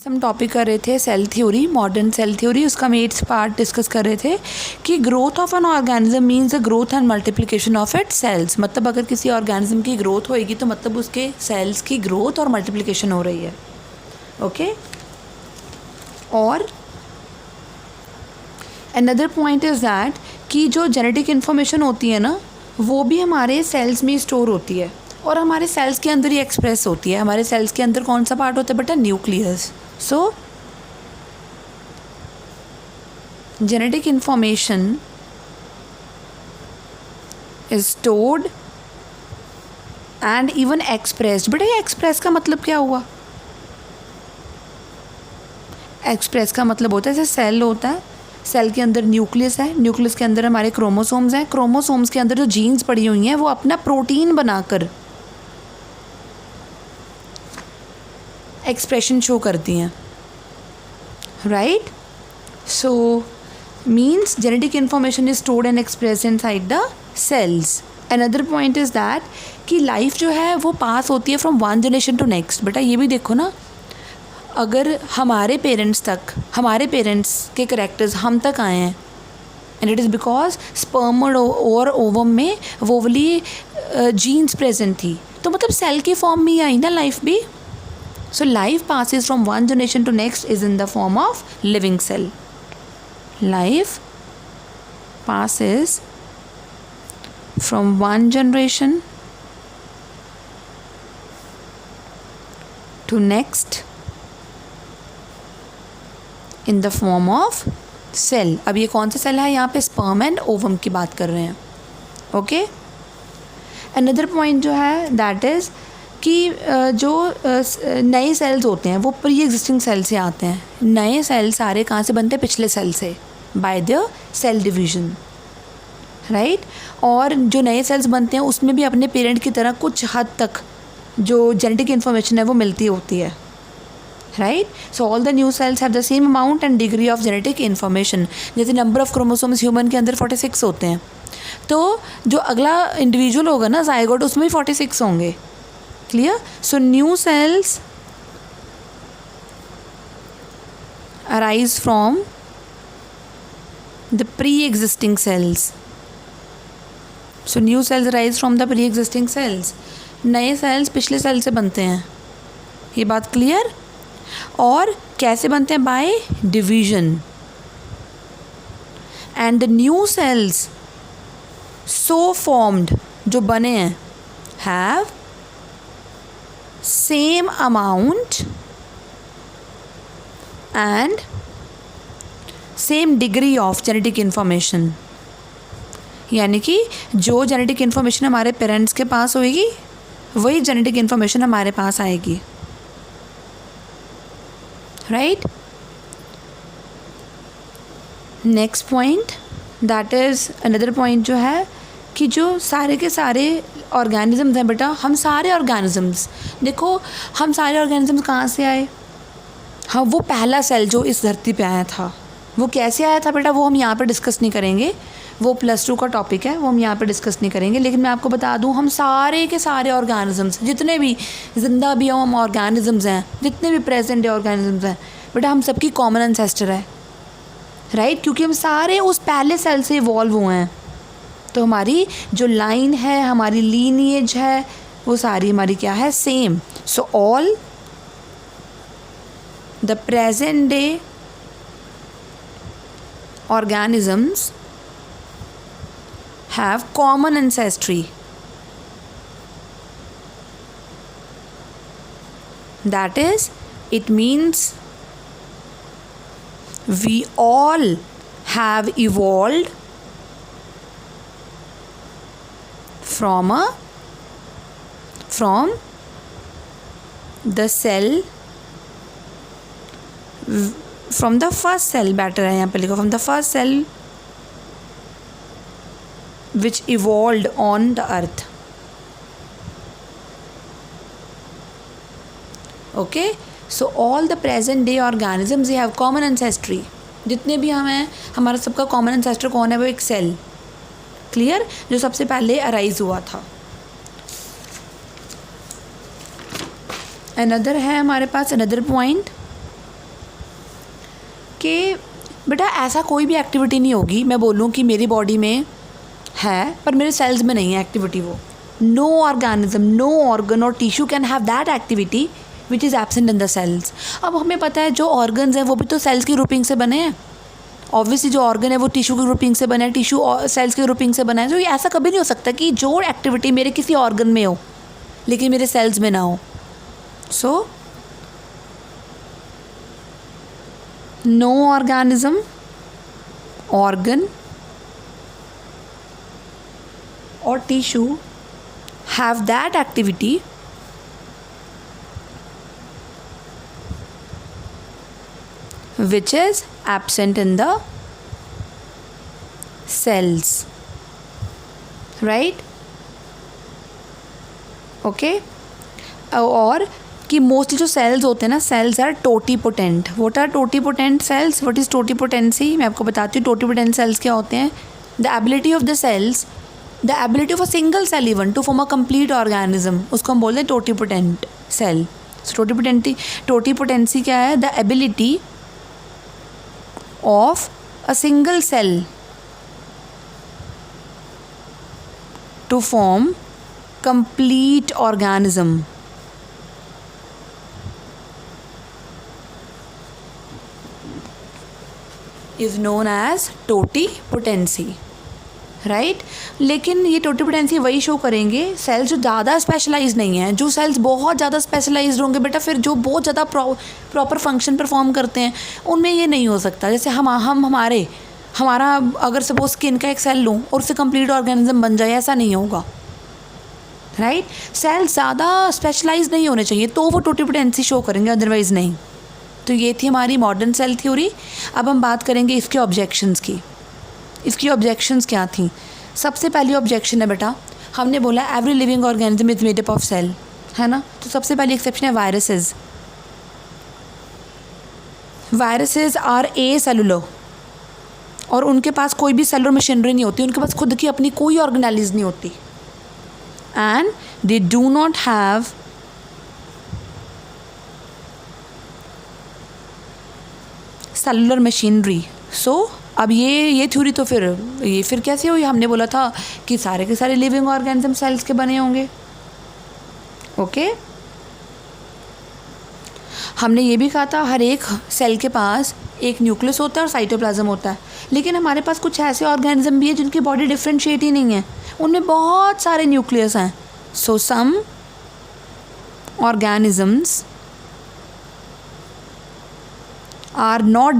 हम टॉपिक कर रहे थे cell theory, modern cell theory. उसका हम 8th पार्ट डिस्कस कर रहे थे कि growth of an organism means the growth and multiplication of its cells. मतलब अगर किसी ऑर्गेनिज्म की ग्रोथ होएगी तो मतलब उसके सेल्स की ग्रोथ और मल्टीप्लिकेशन हो रही है। ओके, और अनदर पॉइंट इज़ दैट कि जो जेनेटिक इन्फॉर्मेशन होती है ना, वो भी हमारे सेल्स में स्टोर होती है और हमारे सेल्स के अंदर ही एक्सप्रेस होती है। हमारे सेल्स के अंदर कौन सा पार्ट होता है बेटा? Nucleus. So genetic information is stored and even expressed. बेटा ये एक्सप्रेस का मतलब क्या हुआ? एक्सप्रेस का मतलब होता है जैसे सेल होता है, सेल के अंदर न्यूक्लियस है, न्यूक्लियस के अंदर हमारे क्रोमोसोम्स हैं, क्रोमोसोम्स के अंदर जो जीन्स पड़ी हुई हैं वो अपना प्रोटीन बनाकर एक्सप्रेशन शो करती हैं, right? So means genetic information is stored and express inside the cells. Another point is that कि लाइफ जो है वो पास होती है from one generation to next. बेटा ये भी देखो ना, अगर हमारे पेरेंट्स के करेक्टर्स हम तक आए हैं and it is because sperm और ओवम में वोवली जीन्स प्रेजेंट थी, तो मतलब सेल की फॉर्म में ही आई ना लाइफ भी। So life passes from one generation to next is in the form of living cell. Life passes from one generation to next in the form of cell. अब ये कौन सा सेल है? यहाँ पे स्पर्म एंड ओवम की बात कर रहे हैं। ओके, अनदर पॉइंट जो है दैट इज़ कि जो नए सेल्स होते हैं वो प्री एग्जिस्टिंग सेल से आते हैं। नए सेल सारे कहाँ से बनते हैं? पिछले सेल से, by the cell division, right? और जो नए सेल्स बनते हैं उसमें भी अपने पेरेंट की तरह कुछ हद तक जो जेनेटिक इन्फॉर्मेशन है वो मिलती होती है, right? So all the new cells have the same amount and degree of genetic information. जैसे नंबर ऑफ क्रोमोसोम्स ह्यूमन के अंदर 46 होते हैं, तो जो अगला इंडिविजुअल होगा ना ज़ायगोट, उसमें भी 46 होंगे। Clear? So new cells arise from the pre-existing cells. So new cells arise from the pre-existing cells. नए cells पिछले सेल से बनते हैं, ये बात क्लियर? और कैसे बनते हैं? By division. And the new sales so formed जो बने हैं have same amount and same degree of genetic information। यानी कि जो जेनेटिक इन्फॉर्मेशन हमारे पेरेंट्स के पास होएगी वही जेनेटिक इन्फॉर्मेशन हमारे पास आएगी, right? Next point that is another point जो है कि जो सारे के सारे ऑर्गेनिजम्स हैं बेटा, हम सारे ऑर्गेनिजम्स देखो, हम सारे ऑर्गेनिजम्स कहाँ से आए? हाँ, वो पहला सेल जो इस धरती पे आया था वो कैसे आया था बेटा? वो हम यहाँ पे डिस्कस नहीं करेंगे, वो +2 का टॉपिक है, वो हम यहाँ पे डिस्कस नहीं करेंगे। लेकिन मैं आपको बता दूँ, हम सारे के सारे ऑर्गेनिजम्स, जितने भी जिंदा भी हम ऑर्गेनिजम्स हैं, जितने भी प्रेजेंट डे ऑर्गेनिजम्स हैं बेटा, हम सबकी कॉमन एंसेस्टर है, राइट? क्योंकि हम सारे उस पहले सेल से इवॉल्व हुए हैं। तो हमारी जो लाइन है, हमारी लीनिएज है, वो सारी हमारी क्या है? Same. So all the present day organisms have common ancestry. That is, it means we all have evolved from the cell, from the first cell, better है यहाँ पे लिखो, from the first cell which evolved on the earth. Okay? So all the present day organisms they have common ancestry. जितने भी हम हैं, हमारा सबका कॉमन एंसेस्टर कौन है? वो एक सेल, क्लियर, जो सबसे पहले अराइज हुआ था। अनदर है हमारे पास अनदर पॉइंट कि बेटा ऐसा कोई भी एक्टिविटी नहीं होगी मैं बोलूँ कि मेरी बॉडी में है पर मेरे सेल्स में नहीं है एक्टिविटी वो. नो ऑर्गेनिज्म, नो ऑर्गन और tissue can have that activity which is absent in the cells. अब हमें पता है जो ऑर्गन्स हैं वो भी तो सेल्स की ग्रुपिंग से बने हैं. ऑब्वियसली जो ऑर्गन है वो टिश्यू की ग्रुपिंग से बना है, टिश्यू सेल्स की ग्रुपिंग से बना है. तो ये ऐसा कभी नहीं हो सकता कि जो एक्टिविटी मेरे किसी ऑर्गन में हो लेकिन मेरे सेल्स में ना हो. So no organism, organ or tissue have that activity which is absent in the cells, right? Okay. और कि मोस्टली जो सेल्स होते हैं ना, cells are totipotent. What are totipotent cells? What is totipotency? मैं आपको बताती हूँ टोटीपोटेंट सेल्स क्या होते हैं. The ability of the cells, the ability of a single cell even to form a complete organism, उसको हम बोलते हैं टोटीपोटेंट सेल. टोटीपोटेंसी क्या है? The ability of a single cell to form complete organism. Is known as totipotency, right. लेकिन ये totipotency वही show करेंगे सेल्स जो ज़्यादा स्पेशलाइज नहीं हैं. जो सेल्स बहुत ज़्यादा स्पेशलाइज्ड होंगे बेटा, फिर जो बहुत ज़्यादा प्रॉपर फंक्शन परफॉर्म करते हैं उनमें ये नहीं हो सकता. जैसे हमारा अगर सपोज स्किन का एक सेल लूँ और उससे कंप्लीट ऑर्गेनिज्म बन जाए, ऐसा नहीं होगा, राइट. सेल्स ज़्यादा स्पेशलाइज नहीं होने चाहिए तो वो टोटीपोटेंसी शो करेंगे, अदरवाइज़ नहीं. तो ये थी हमारी मॉडर्न सेल थ्योरी. अब हम बात करेंगे इसके ऑब्जेक्शंस की. इसकी ऑब्जेक्शंस क्या थी? सबसे पहली ऑब्जेक्शन है बेटा, हमने बोला every living organism is made up of cell, है ना. तो सबसे पहली एक्सेप्शन है viruses. Viruses are acellular और उनके पास कोई भी सेलुलर मशीनरी नहीं होती, उनके पास खुद की अपनी कोई ऑर्गेनाइज नहीं होती. And they do not have cellular machinery. So अब ये थ्योरी तो फिर कैसे हुई? हमने बोला था कि सारे के सारे लिविंग ऑर्गेनिज्म सेल्स के बने होंगे. ओके. हमने ये भी कहा था हर एक सेल के पास एक न्यूक्लियस होता है और साइटोप्लाज्म होता है. लेकिन हमारे पास कुछ ऐसे ऑर्गेनिज्म भी है जिनकी बॉडी डिफ्रेंशिएट ही नहीं है, उनमें बहुत सारे न्यूक्लियस हैं. So some organisms are not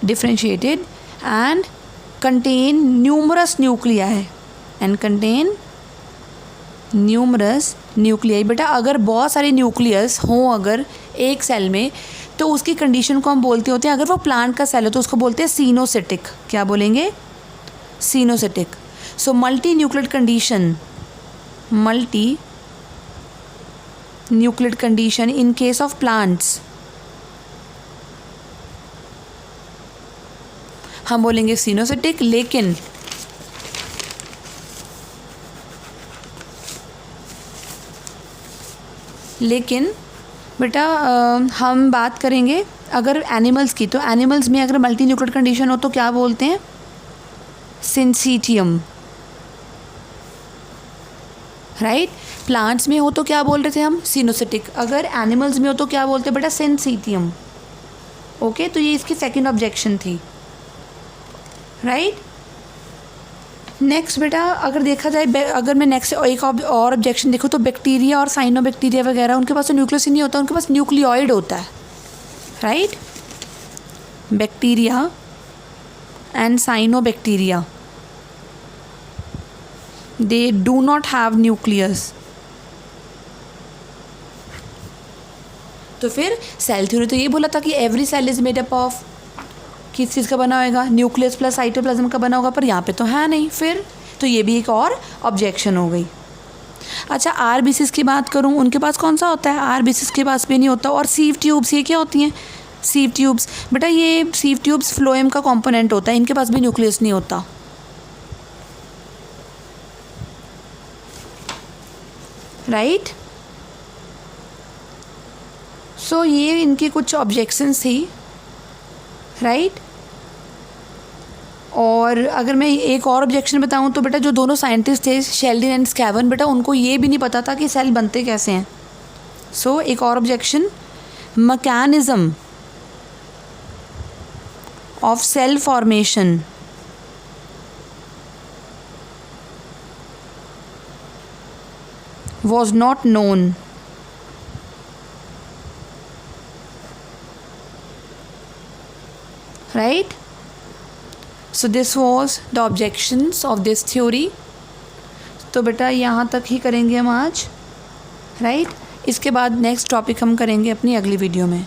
differentiated and contain numerous nuclei बेटा अगर बहुत सारे न्यूक्लियस हों अगर एक सेल में तो उसकी कंडीशन को हम बोलते होते हैं, अगर वो प्लांट का सेल है तो उसको बोलते हैं सीनोसिटिक. क्या बोलेंगे? Coenocytic. So multi nucleoid condition in case of plants हम बोलेंगे सीनोसिटिक. लेकिन बेटा हम बात करेंगे अगर एनिमल्स की, तो एनिमल्स में अगर मल्टी न्यूक्लियड कंडीशन हो तो क्या बोलते हैं? Syncytium, right. प्लांट्स में हो तो क्या बोल रहे थे हम? सीनोसिटिक. अगर एनिमल्स में हो तो क्या बोलते हैं बेटा? सिंसीटियम. ओके. तो ये इसकी सेकंड ऑब्जेक्शन थी, राइट. नेक्स्ट बेटा अगर देखा जाए, अगर मैं नेक्स्ट एक और ऑब्जेक्शन देखूँ तो बैक्टीरिया और साइनोबैक्टीरिया वगैरह उनके पास तो न्यूक्लियस ही नहीं होता, उनके पास न्यूक्लियोइड होता है, right. Bacteria and cyanobacteria they do not have nucleus. तो फिर सेल थ्योरी तो ये बोला था कि every cell is made up of किस चीज़ का बना होगा? न्यूक्लियस प्लस साइटोप्लाज्म का बना होगा, पर यहाँ पे तो है नहीं. फिर तो ये भी एक और ऑब्जेक्शन हो गई. अच्छा, आरबीसीज की बात करूँ, उनके पास कौन सा होता है? आरबीसीज के पास भी नहीं होता. और सीव ट्यूब्स, ये क्या होती हैं? सीव ट्यूब्स बेटा, ये सीव ट्यूब्स फ्लोएम का कंपोनेंट होता है, इनके पास भी न्यूक्लियस नहीं होता, राइट. सो ये इनकी कुछ ऑब्जेक्शंस थी, राइट। और अगर मैं एक और ऑब्जेक्शन बताऊं तो बेटा जो दोनों साइंटिस्ट थे शेल्डन एंड स्कैवन, बेटा उनको ये भी नहीं पता था कि सेल बनते कैसे हैं। सो एक और objection, mechanism of cell formation was not known. Right? So this was the objections of this theory. तो बेटा यहाँ तक ही करेंगे हम आज, राइट। इसके बाद नेक्स्ट टॉपिक हम करेंगे अपनी अगली वीडियो में।